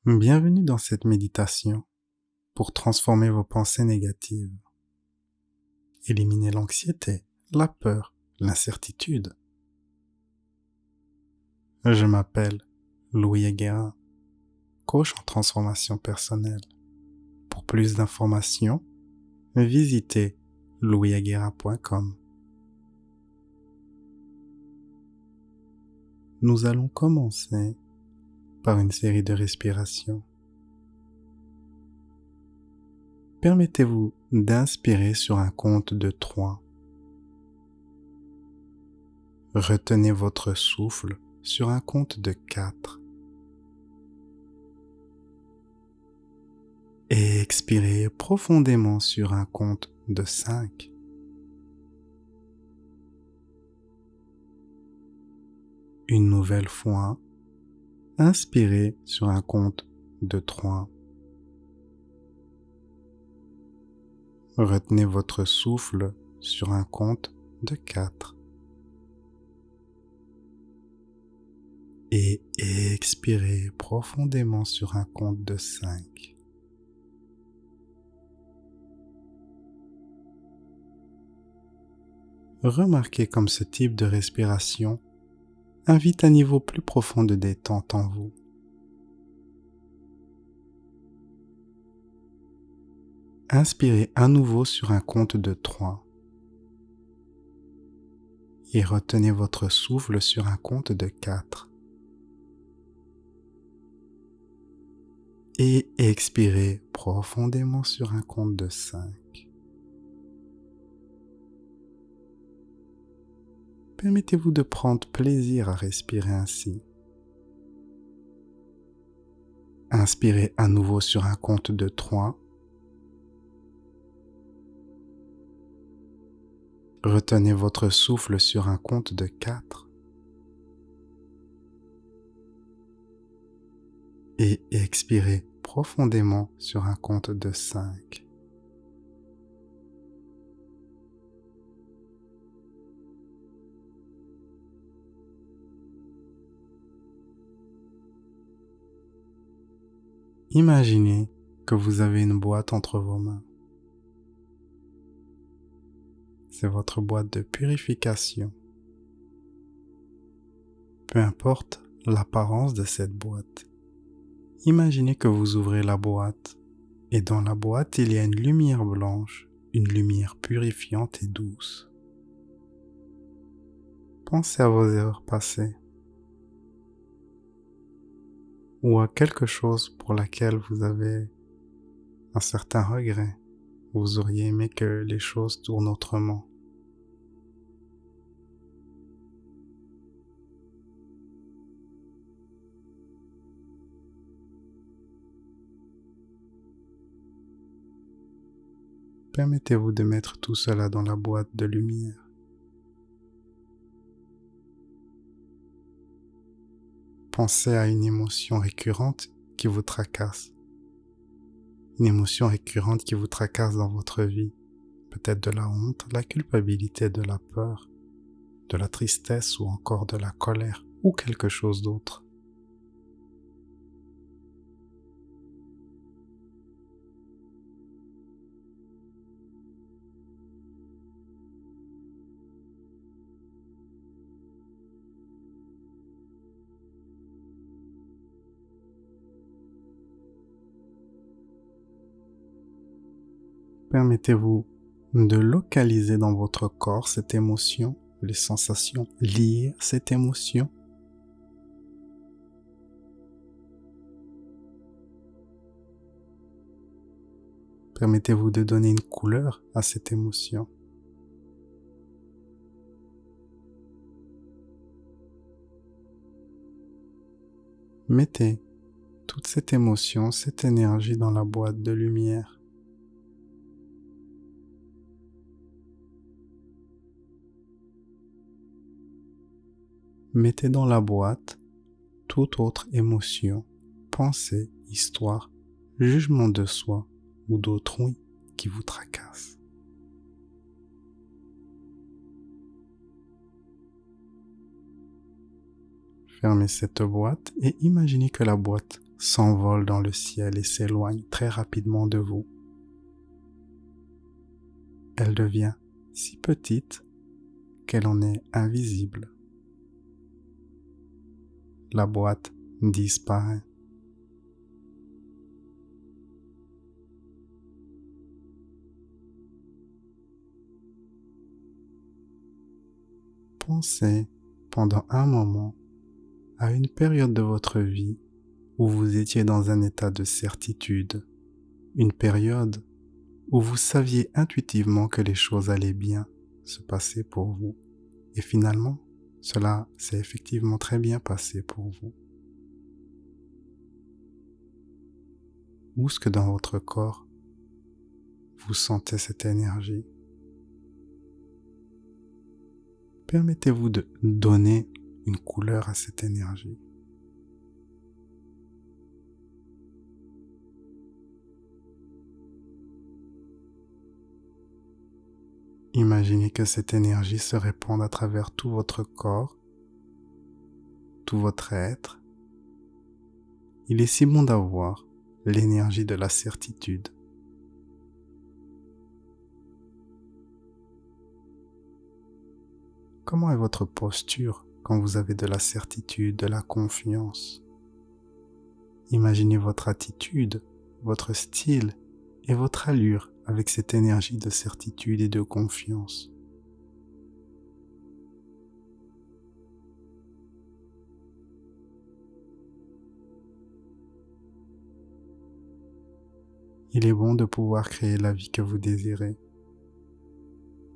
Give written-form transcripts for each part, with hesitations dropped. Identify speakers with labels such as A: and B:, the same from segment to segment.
A: Bienvenue dans cette méditation pour transformer vos pensées négatives. Éliminer l'anxiété, la peur, l'incertitude. Je m'appelle Louis Aguera, coach en transformation personnelle. Pour plus d'informations, visitez louisaguera.com. Nous allons commencer par une série de respirations. Permettez-vous d'inspirer sur un compte de 3. Retenez votre souffle sur un compte de 4. Et expirez profondément sur un compte de 5. Une nouvelle fois, inspirez sur un compte de 3. Retenez votre souffle sur un compte de 4. Et expirez profondément sur un compte de 5. Remarquez comme ce type de respiration invite un niveau plus profond de détente en vous. Inspirez à nouveau sur un compte de 3. Et retenez votre souffle sur un compte de 4. Et expirez profondément sur un compte de 5. Permettez-vous de prendre plaisir à respirer ainsi. Inspirez à nouveau sur un compte de 3. Retenez votre souffle sur un compte de 4. Et expirez profondément sur un compte de 5. Imaginez que vous avez une boîte entre vos mains. C'est votre boîte de purification. Peu importe l'apparence de cette boîte. Imaginez que vous ouvrez la boîte et dans la boîte il y a une lumière blanche, une lumière purifiante et douce. Pensez à vos erreurs passées ou à quelque chose pour laquelle vous avez un certain regret. Vous auriez aimé que les choses tournent autrement. Permettez-vous de mettre tout cela dans la boîte de lumière. Pensez à une émotion récurrente qui vous tracasse. Une émotion récurrente qui vous tracasse dans votre vie. Peut-être de la honte, la culpabilité, de la peur, de la tristesse ou encore de la colère ou quelque chose d'autre. Permettez-vous de localiser dans votre corps cette émotion, les sensations liées à cette émotion. Permettez-vous de donner une couleur à cette émotion. Mettez toute cette émotion, cette énergie dans la boîte de lumière. Mettez dans la boîte toute autre émotion, pensée, histoire, jugement de soi ou d'autrui qui vous tracasse. Fermez cette boîte et imaginez que la boîte s'envole dans le ciel et s'éloigne très rapidement de vous. Elle devient si petite qu'elle en est invisible. La boîte disparaît. Pensez pendant un moment à une période de votre vie où vous étiez dans un état de certitude, une période où vous saviez intuitivement que les choses allaient bien se passer pour vous. Et finalement, cela s'est effectivement très bien passé pour vous. Où est-ce que dans votre corps, vous sentez cette énergie? Permettez-vous de donner une couleur à cette énergie. Imaginez que cette énergie se répande à travers tout votre corps, tout votre être. Il est si bon d'avoir l'énergie de la certitude. Comment est votre posture quand vous avez de la certitude, de la confiance? Imaginez votre attitude, votre style et votre allure avec cette énergie de certitude et de confiance. Il est bon de pouvoir créer la vie que vous désirez.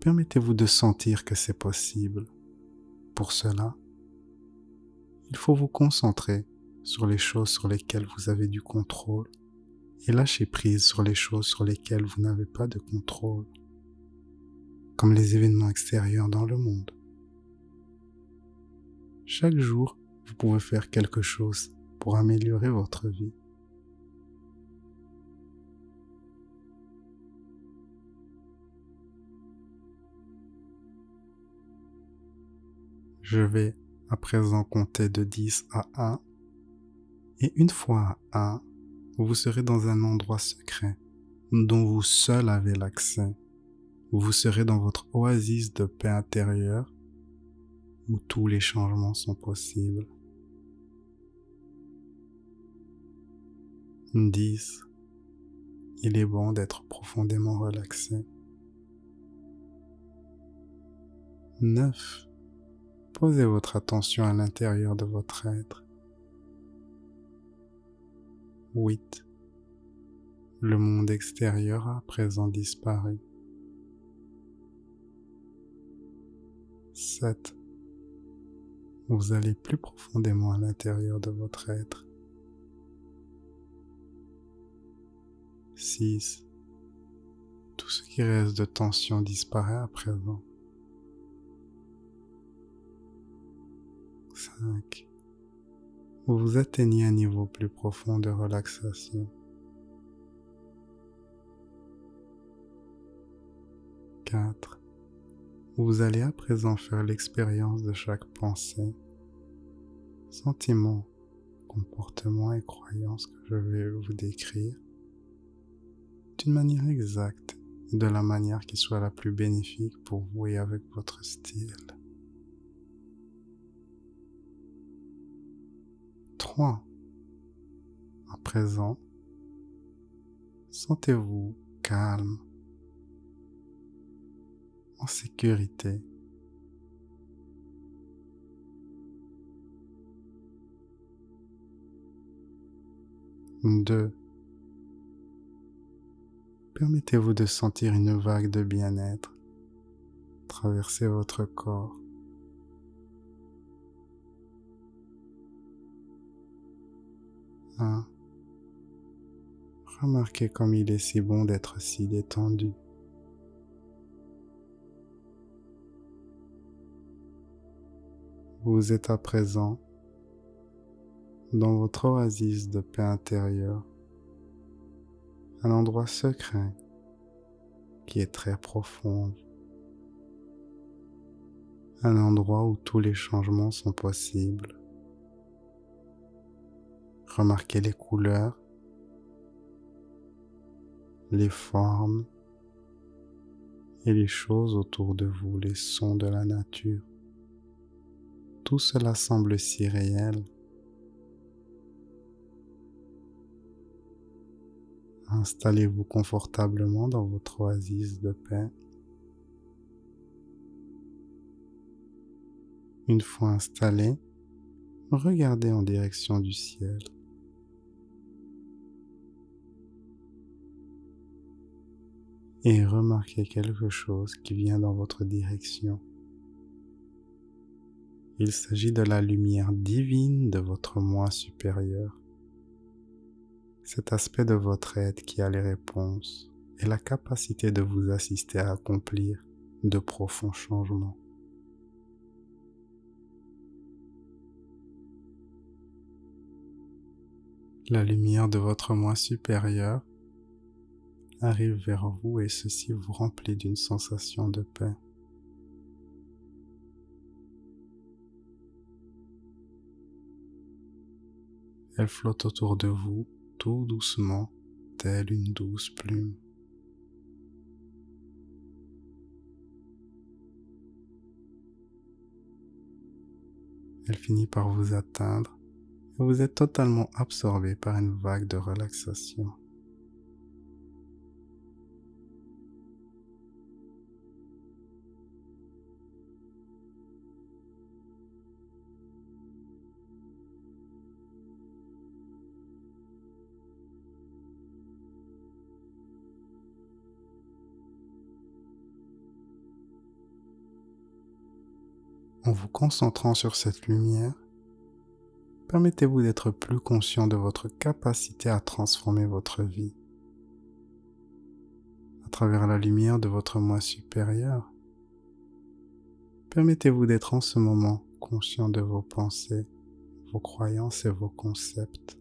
A: Permettez-vous de sentir que c'est possible. Pour cela, il faut vous concentrer sur les choses sur lesquelles vous avez du contrôle et lâcher prise sur les choses sur lesquelles vous n'avez pas de contrôle, comme les événements extérieurs dans le monde. Chaque jour, vous pouvez faire quelque chose pour améliorer votre vie. Je vais à présent compter de 10 à 1 et une fois à 1, vous serez dans un endroit secret dont vous seul avez l'accès. Vous serez dans votre oasis de paix intérieure où tous les changements sont possibles. 10. Il est bon d'être profondément relaxé. 9. Posez votre attention à l'intérieur de votre être. 8. Le monde extérieur a à présent disparu. 7. Vous allez plus profondément à l'intérieur de votre être. 6. Tout ce qui reste de tension disparaît à présent. 5. Vous atteignez un niveau plus profond de relaxation. 4. Vous allez à présent faire l'expérience de chaque pensée, sentiment, comportement et croyance que je vais vous décrire d'une manière exacte et de la manière qui soit la plus bénéfique pour vous et avec votre style. 3. À présent, sentez-vous calme, en sécurité. 2. Permettez-vous de sentir une vague de bien-être traverser votre corps. 1. Remarquez comme il est si bon d'être si détendu. Vous êtes à présent dans votre oasis de paix intérieure, un endroit secret qui est très profond, un endroit où tous les changements sont possibles. Remarquez les couleurs, les formes et les choses autour de vous, les sons de la nature. Tout cela semble si réel. Installez-vous confortablement dans votre oasis de paix. Une fois installé, regardez en direction du ciel. Et remarquez quelque chose qui vient dans votre direction. Il s'agit de la lumière divine de votre moi supérieur. Cet aspect de votre être qui a les réponses et la capacité de vous assister à accomplir de profonds changements. La lumière de votre moi supérieur arrive vers vous et ceci vous remplit d'une sensation de paix. Elle flotte autour de vous tout doucement, telle une douce plume. Elle finit par vous atteindre et vous êtes totalement absorbé par une vague de relaxation. En vous concentrant sur cette lumière, permettez-vous d'être plus conscient de votre capacité à transformer votre vie. À travers la lumière de votre moi supérieur, permettez-vous d'être en ce moment conscient de vos pensées, vos croyances et vos concepts.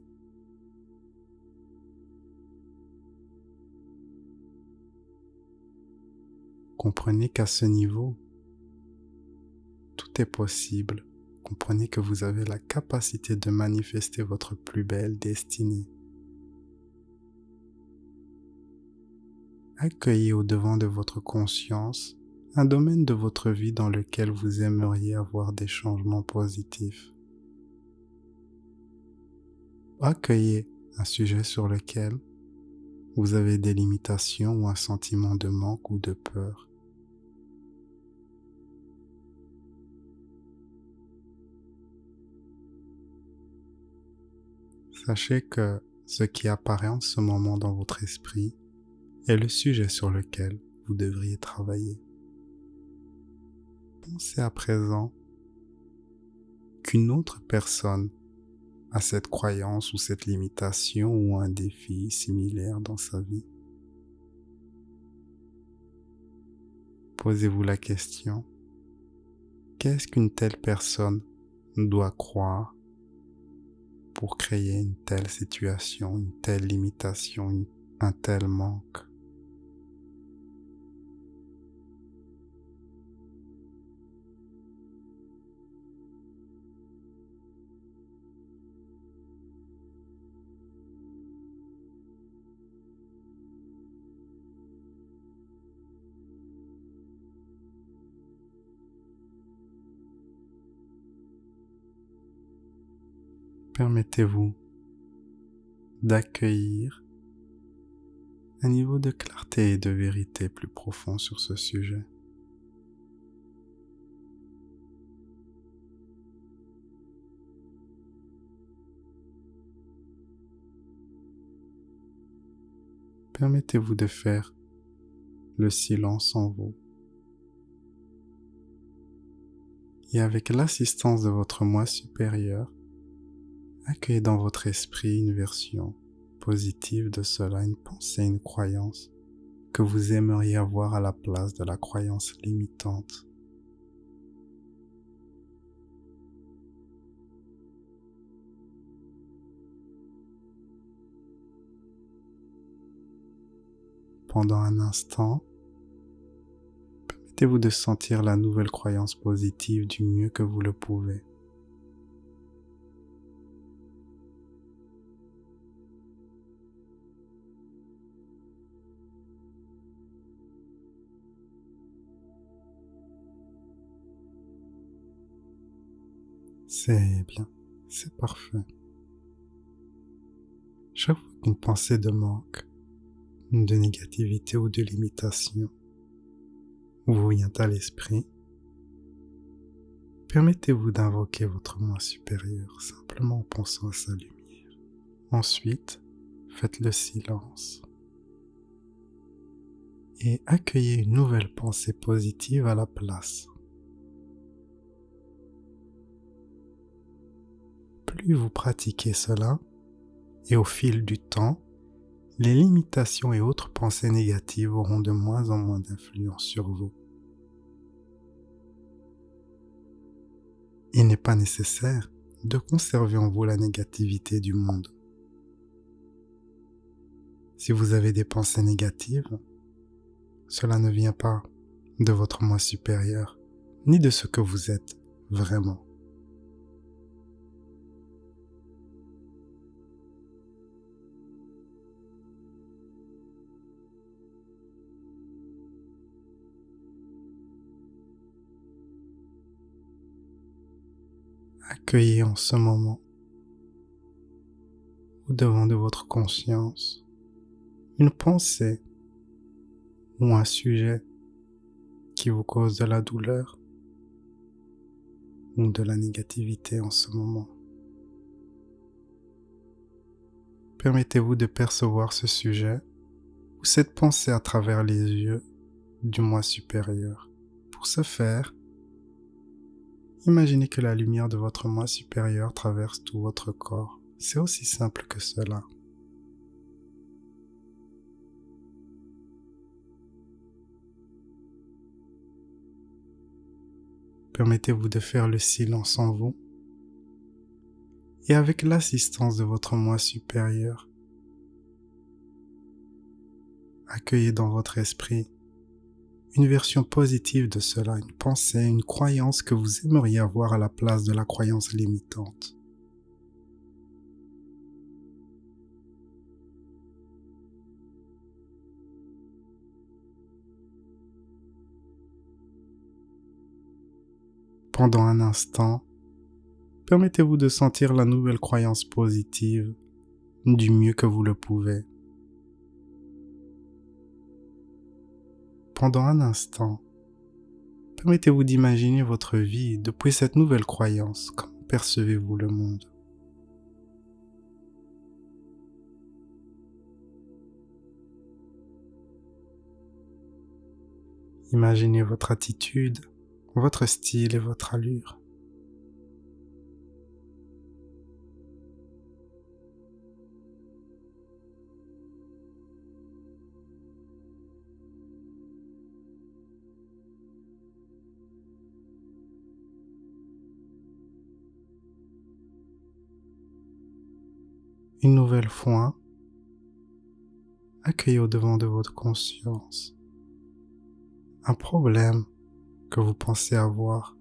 A: Comprenez qu'à ce niveau, tout est possible. Comprenez que vous avez la capacité de manifester votre plus belle destinée. Accueillez au-devant de votre conscience un domaine de votre vie dans lequel vous aimeriez avoir des changements positifs. Accueillez un sujet sur lequel vous avez des limitations ou un sentiment de manque ou de peur. Sachez que ce qui apparaît en ce moment dans votre esprit est le sujet sur lequel vous devriez travailler. Pensez à présent qu'une autre personne a cette croyance ou cette limitation ou un défi similaire dans sa vie. Posez-vous la question, qu'est-ce qu'une telle personne doit croire pour créer une telle situation, une telle limitation, un tel manque? Permettez-vous d'accueillir un niveau de clarté et de vérité plus profond sur ce sujet. Permettez-vous de faire le silence en vous. Et avec l'assistance de votre moi supérieur, accueillez dans votre esprit une version positive de cela, une pensée, une croyance que vous aimeriez avoir à la place de la croyance limitante. Pendant un instant, permettez-vous de sentir la nouvelle croyance positive du mieux que vous le pouvez. C'est bien, c'est parfait. Chaque fois qu'une pensée de manque, de négativité ou de limitation vous vient à l'esprit, permettez-vous d'invoquer votre moi supérieur simplement en pensant à sa lumière. Ensuite, faites le silence et accueillez une nouvelle pensée positive à la place. Plus vous pratiquez cela, et au fil du temps, les limitations et autres pensées négatives auront de moins en moins d'influence sur vous. Il n'est pas nécessaire de conserver en vous la négativité du monde. Si vous avez des pensées négatives, cela ne vient pas de votre moi supérieur, ni de ce que vous êtes vraiment. Accueillez en ce moment, au devant de votre conscience, une pensée ou un sujet qui vous cause de la douleur ou de la négativité en ce moment. Permettez-vous de percevoir ce sujet ou cette pensée à travers les yeux du moi supérieur. Pour ce faire, imaginez que la lumière de votre moi supérieur traverse tout votre corps. C'est aussi simple que cela. Permettez-vous de faire le silence en vous et avec l'assistance de votre moi supérieur, accueillez dans votre esprit une version positive de cela, une pensée, une croyance que vous aimeriez avoir à la place de la croyance limitante. Pendant un instant, permettez-vous de sentir la nouvelle croyance positive du mieux que vous le pouvez. Pendant un instant, permettez-vous d'imaginer votre vie depuis cette nouvelle croyance. Comment percevez-vous le monde? Imaginez votre attitude, votre style et votre allure. Une nouvelle fois, accueillez au devant de votre conscience un problème que vous pensez avoir.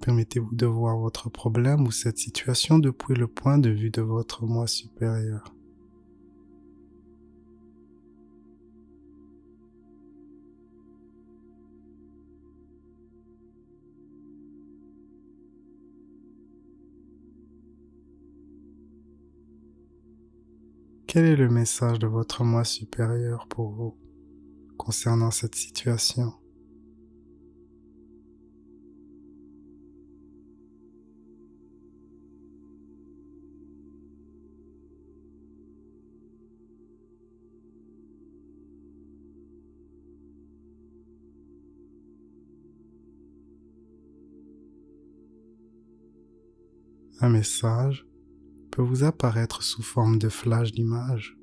A: Permettez-vous de voir votre problème ou cette situation depuis le point de vue de votre moi supérieur. Quel est le message de votre moi supérieur pour vous concernant cette situation? Un message peut vous apparaître sous forme de flash d'image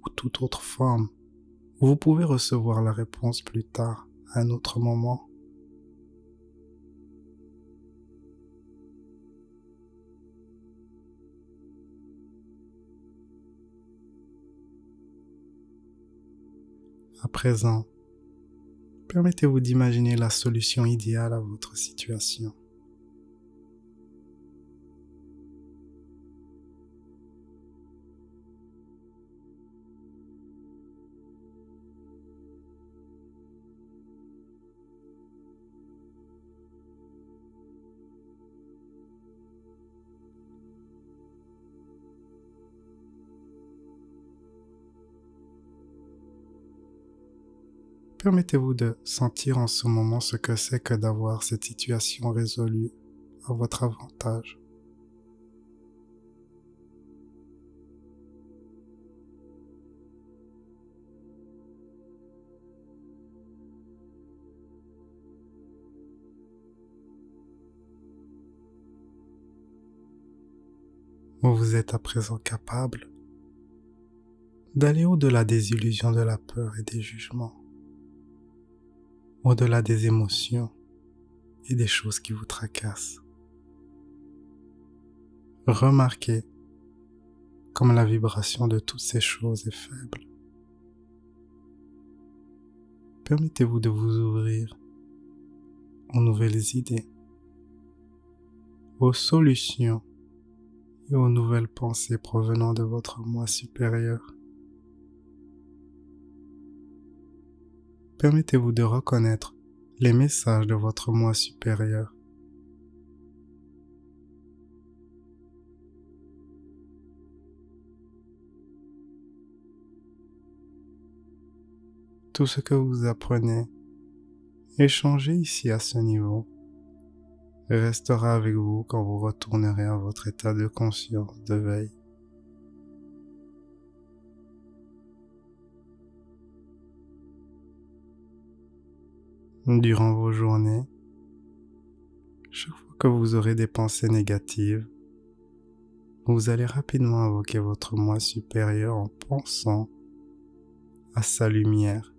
A: ou toute autre forme où vous pouvez recevoir la réponse plus tard, à un autre moment. À présent, permettez-vous d'imaginer la solution idéale à votre situation. Permettez-vous de sentir en ce moment ce que c'est que d'avoir cette situation résolue à votre avantage. Vous êtes à présent capable d'aller au-delà des illusions de la peur et des jugements, au-delà des émotions et des choses qui vous tracassent. Remarquez comme la vibration de toutes ces choses est faible. Permettez-vous de vous ouvrir aux nouvelles idées, aux solutions et aux nouvelles pensées provenant de votre moi supérieur. Permettez-vous de reconnaître les messages de votre moi supérieur. Tout ce que vous apprenez, échangez ici à ce niveau, restera avec vous quand vous retournerez à votre état de conscience de veille. Durant vos journées, chaque fois que vous aurez des pensées négatives, vous allez rapidement invoquer votre moi supérieur en pensant à sa lumière.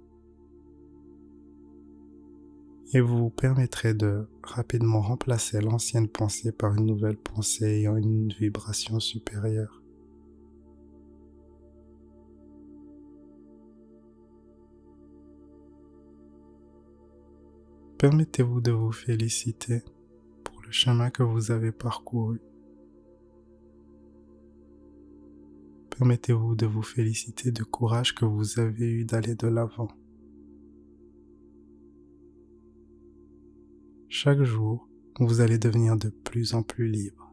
A: Et vous vous permettrez de rapidement remplacer l'ancienne pensée par une nouvelle pensée ayant une vibration supérieure. Permettez-vous de vous féliciter pour le chemin que vous avez parcouru. Permettez-vous de vous féliciter du courage que vous avez eu d'aller de l'avant. Chaque jour, vous allez devenir de plus en plus libre.